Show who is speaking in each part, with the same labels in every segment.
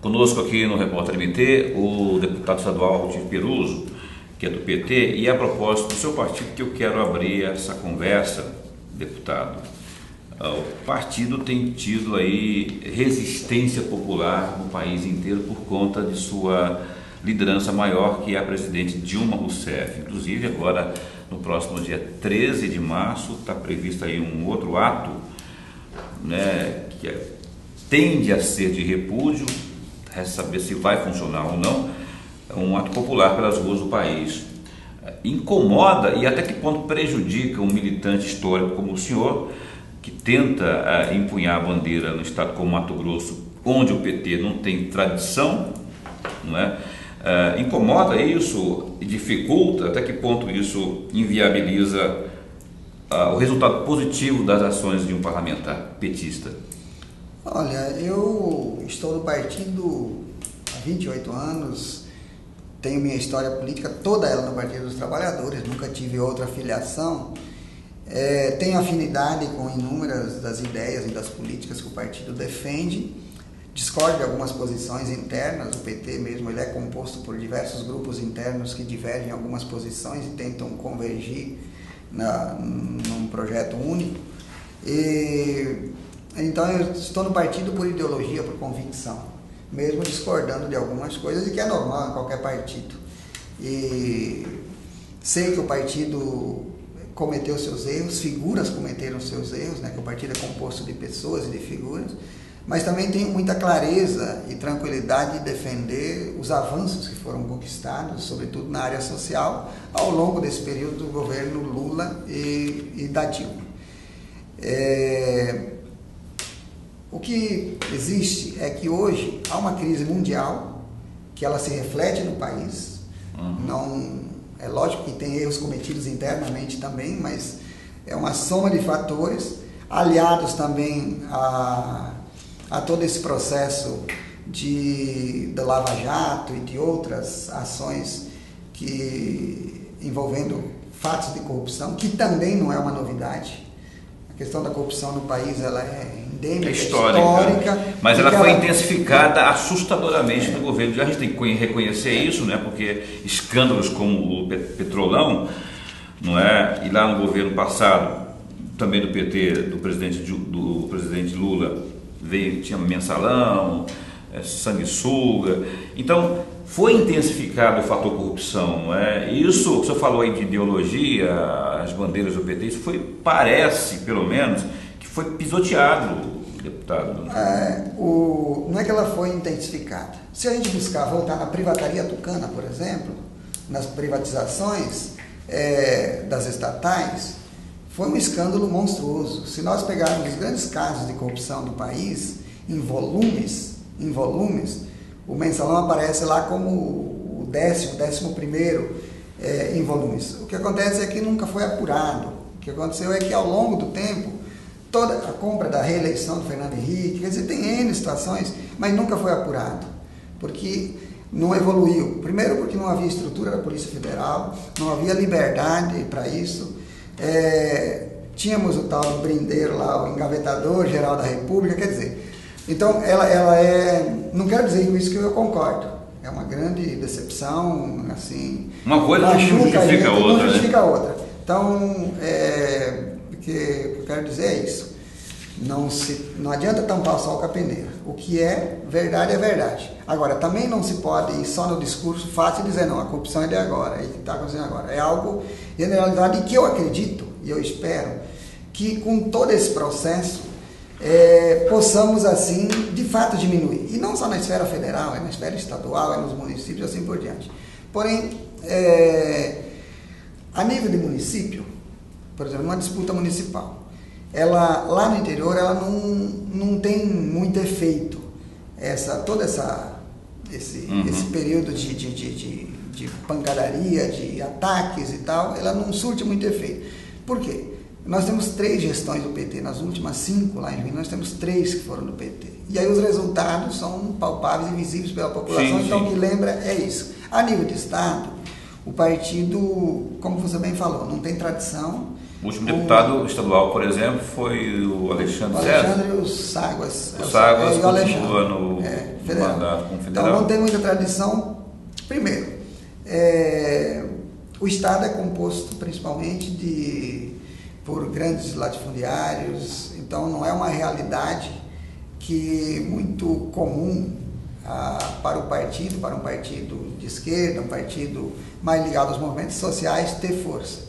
Speaker 1: Conosco aqui no Repórter MT, o deputado estadual Altir Peruso, que é do PT, e a propósito do seu partido que eu quero abrir essa conversa, deputado. O partido tem tido aí resistência popular no país inteiro por conta de sua liderança maior, que é a presidente Dilma Rousseff. Inclusive agora, no próximo dia 13 de março, está previsto aí um outro ato, né, que tende a ser de repúdio, resta saber se vai funcionar ou não, um ato popular pelas ruas do país. Incomoda e até que ponto prejudica um militante histórico como o senhor, que tenta empunhar a bandeira no estado como Mato Grosso, onde o PT não tem tradição, não é? Incomoda isso e dificulta, até que ponto isso inviabiliza o resultado positivo das ações de um parlamentar petista?
Speaker 2: Olha, eu estou no partido há 28 anos, tenho minha história política toda ela no Partido dos Trabalhadores, nunca tive outra filiação, tenho afinidade com inúmeras das ideias e das políticas que o partido defende, discordo de algumas posições internas, o PT mesmo ele é composto por diversos grupos internos que divergem em algumas posições e tentam convergir num projeto único. Então eu estou no partido por ideologia, por convicção, mesmo discordando de algumas coisas, e que é normal em qualquer partido. E sei que o partido cometeu seus erros, figuras cometeram seus erros, né, que o partido é composto de pessoas e de figuras, mas também tenho muita clareza e tranquilidade de defender os avanços que foram conquistados, sobretudo na área social, ao longo desse período do governo Lula e da Dilma. O que existe é que hoje há uma crise mundial, que ela se reflete no país. Não, é lógico que tem erros cometidos internamente também, mas é uma soma de fatores, aliados também a todo esse processo da Lava Jato e de outras ações envolvendo fatos de corrupção, que também não é uma novidade. A questão da corrupção no país ela é endêmica, histórica,
Speaker 1: mas ela foi intensificada assustadoramente no governo. A gente tem que reconhecer isso, né? Porque escândalos como o Petrolão, não é? E lá no governo passado, também do PT, do presidente Lula, tinha mensalão, sanguessuga. Então foi intensificado o fator corrupção, não é? Isso, o senhor falou aí de ideologia, as bandeiras do PT, isso parece, pelo menos, que foi pisoteado, deputado.
Speaker 2: Não é que ela foi intensificada. Se a gente buscar voltar na privataria tucana, por exemplo, nas privatizações das estatais, foi um escândalo monstruoso. Se nós pegarmos os grandes casos de corrupção do país, em volumes, o mensalão aparece lá como o 11º em volumes. O que acontece é que nunca foi apurado. O que aconteceu é que ao longo do tempo, toda a compra da reeleição do Fernando Henrique, quer dizer, tem N situações, mas nunca foi apurado, porque não evoluiu. Primeiro porque não havia estrutura da Polícia Federal, não havia liberdade para isso. Tínhamos o tal do brindeiro lá, o engavetador geral da República, quer dizer, então não quero dizer com isso que eu concordo, é uma grande decepção, assim,
Speaker 1: uma coisa não justifica a outra,
Speaker 2: não justifica a outra. Então, o que eu quero dizer é isso, não adianta tampar o sol com a peneira, o que é verdade. Agora, também não se pode ir só no discurso fácil e dizer, não, a corrupção é de agora, é o que está acontecendo agora, é algo generalizado, e que eu acredito, e eu espero, que com todo esse processo, possamos assim, de fato diminuir, e não só na esfera federal, é na esfera estadual, é nos municípios e assim por diante. Porém, a nível de município, por exemplo, uma disputa municipal, lá no interior ela não tem muito efeito, esse período de pancadaria, de ataques e tal, ela não surte muito efeito. Por quê? Nós temos 3 gestões do PT, nas últimas 5 lá em Minas, nós temos 3 que foram do PT. E aí os resultados são palpáveis e visíveis pela população, então o que lembra é isso. A nível de Estado, o partido, como você bem falou, não tem tradição,
Speaker 1: O último deputado estadual, por exemplo, foi o Alexandre César.
Speaker 2: Alexandre e o Ságuas.
Speaker 1: O Ságuas continua no
Speaker 2: mandato
Speaker 1: como federal.
Speaker 2: Então não tem muita tradição. Primeiro, o Estado é composto principalmente por grandes latifundiários, então não é uma realidade muito comum para um partido de esquerda, um partido mais ligado aos movimentos sociais, ter força.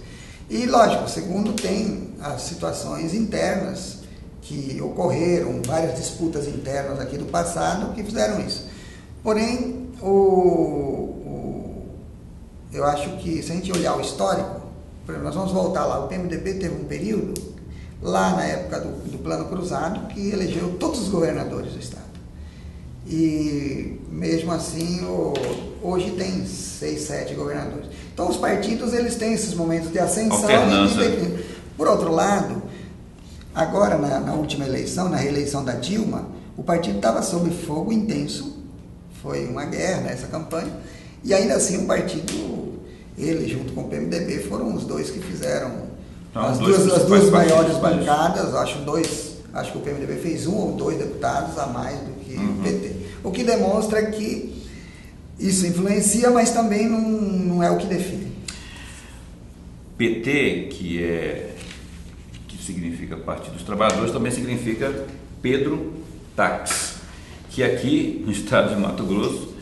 Speaker 2: E, lógico, segundo, tem as situações internas que ocorreram, várias disputas internas aqui do passado que fizeram isso. Porém, eu acho que, se a gente olhar o histórico, por exemplo, nós vamos voltar lá, o PMDB teve um período, lá na época do Plano Cruzado, que elegeu todos os governadores do Estado. E, mesmo assim, hoje tem 6, 7 governadores. Então, os partidos, eles têm esses momentos de ascensão e de declínio. Por outro lado, agora, na última eleição, na reeleição da Dilma, o partido estava sob fogo intenso, foi uma guerra essa campanha, e ainda assim o partido, ele junto com o PMDB, foram os dois que fizeram as duas maiores bancadas, acho que o PMDB fez 1 ou 2 deputados a mais do que o PT. O que demonstra que isso influencia, mas também não é o que define.
Speaker 1: PT, que significa Partido dos Trabalhadores, também significa Pedro Táxi, que aqui no estado de Mato Grosso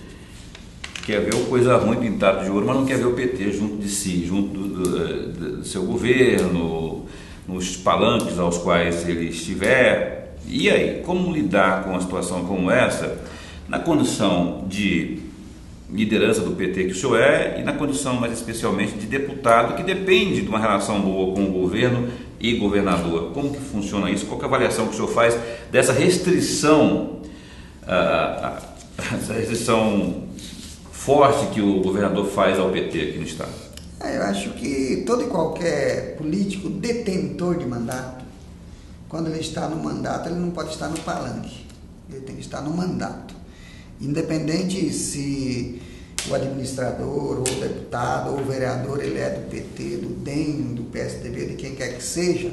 Speaker 1: quer ver o coisa ruim pintado de ouro, mas não quer ver o PT junto de si, junto do seu governo, nos palanques aos quais ele estiver. E aí, como lidar com uma situação como essa, na condição de liderança do PT que o senhor é, e na condição mais especialmente de deputado, que depende de uma relação boa com o governo e governador? Como que funciona isso? Qual que é a avaliação que o senhor faz dessa restrição, essa restrição forte que o governador faz ao PT aqui no estado?
Speaker 2: Eu acho que todo e qualquer político detentor de mandato, quando ele está no mandato, ele não pode estar no palanque, ele tem que estar no mandato. Independente se o administrador, ou o deputado, ou o vereador, ele é do PT, do DEM, do PSDB, de quem quer que seja,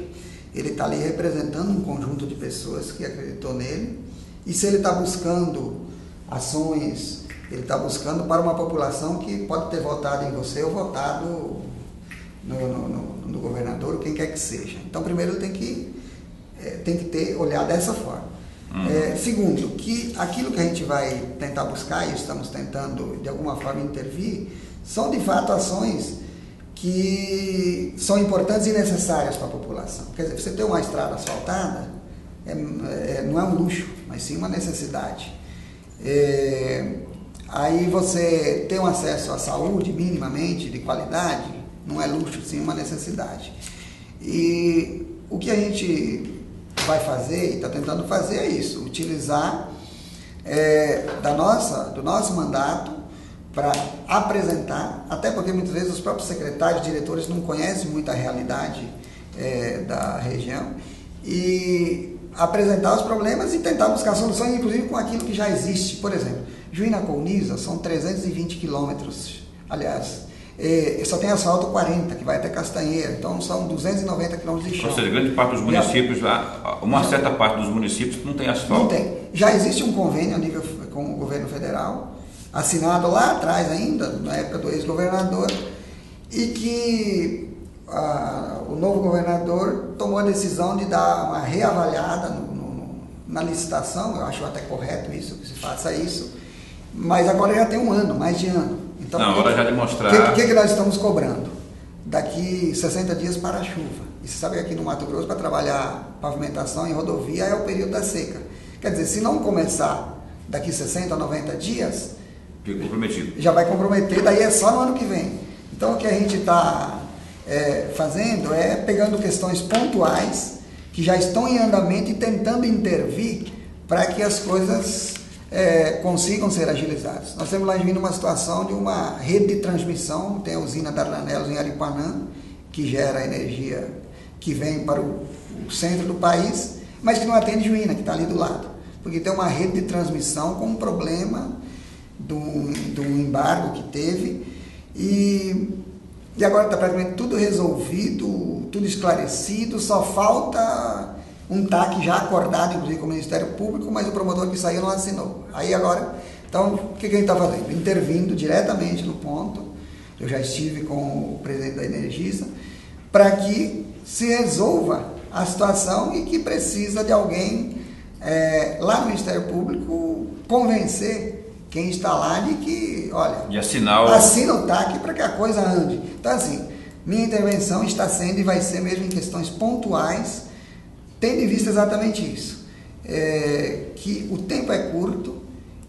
Speaker 2: ele está ali representando um conjunto de pessoas que acreditou nele, e se ele está buscando ações, ele está buscando para uma população que pode ter votado em você ou votado no governador, ou quem quer que seja. Então, primeiro, ele tem que olhar dessa forma. Segundo, que aquilo que a gente vai tentar buscar, e estamos tentando de alguma forma intervir, são de fato ações que são importantes e necessárias para a população. Quer dizer, você ter uma estrada asfaltada não é um luxo, mas sim uma necessidade. Aí você ter um acesso à saúde minimamente de qualidade não é luxo, sim uma necessidade. E o que a gente vai fazer e está tentando fazer é isso, utilizar do nosso mandato para apresentar, até porque muitas vezes os próprios secretários, diretores não conhecem muito a realidade da região, e apresentar os problemas e tentar buscar soluções, inclusive com aquilo que já existe. Por exemplo, Juína-Colniza são 320 quilômetros, aliás, só tem asfalto 40, que vai até Castanheira, então são 290 quilômetros de chão.
Speaker 1: Ou seja, grande parte dos municípios lá, uma certa parte dos municípios não tem asfalto.
Speaker 2: Não tem. Já existe um convênio a nível com o governo federal, assinado lá atrás ainda, na época do ex-governador, e que o novo governador tomou a decisão de dar uma reavaliada na licitação. Eu acho até correto isso, que se faça isso, mas agora já tem um ano, mais de ano. Então,
Speaker 1: na hora já de mostrar.
Speaker 2: O que nós estamos cobrando? Daqui 60 dias para a chuva. E você sabe que aqui no Mato Grosso, para trabalhar pavimentação em rodovia, é o período da seca. Quer dizer, se não começar daqui 60 a 90 dias,
Speaker 1: fica comprometido.
Speaker 2: Já vai comprometer, daí é só no ano que vem. Então, o que a gente está fazendo é pegando questões pontuais que já estão em andamento e tentando intervir para que as coisas consigam ser agilizadas. Nós temos lá em Juína uma situação de uma rede de transmissão, tem a usina Dardanelos em Aripuanã, que gera energia que vem para o centro do país, mas que não atende Juína, que está ali do lado, porque tem uma rede de transmissão com um problema do embargo que teve, e e agora está praticamente tudo resolvido, tudo esclarecido, só falta um TAC já acordado, inclusive com o Ministério Público, mas o promotor que saiu não assinou. Aí agora, então, o que a gente está fazendo? Intervindo diretamente no ponto, eu já estive com o presidente da Energisa, para que se resolva a situação e que precisa de alguém lá no Ministério Público convencer quem está lá de que, olha,
Speaker 1: de assinar
Speaker 2: assina o TAC para que a coisa ande. Então, assim, minha intervenção está sendo e vai ser mesmo em questões pontuais, tendo em vista exatamente isso, que o tempo é curto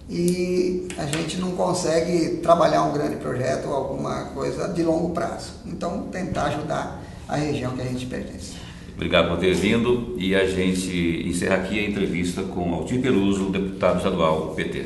Speaker 2: e a gente não consegue trabalhar um grande projeto ou alguma coisa de longo prazo. Então, tentar ajudar a região que a gente pertence.
Speaker 1: Obrigado por ter vindo e a gente encerra aqui a entrevista com Altir Peruso, deputado estadual do PT.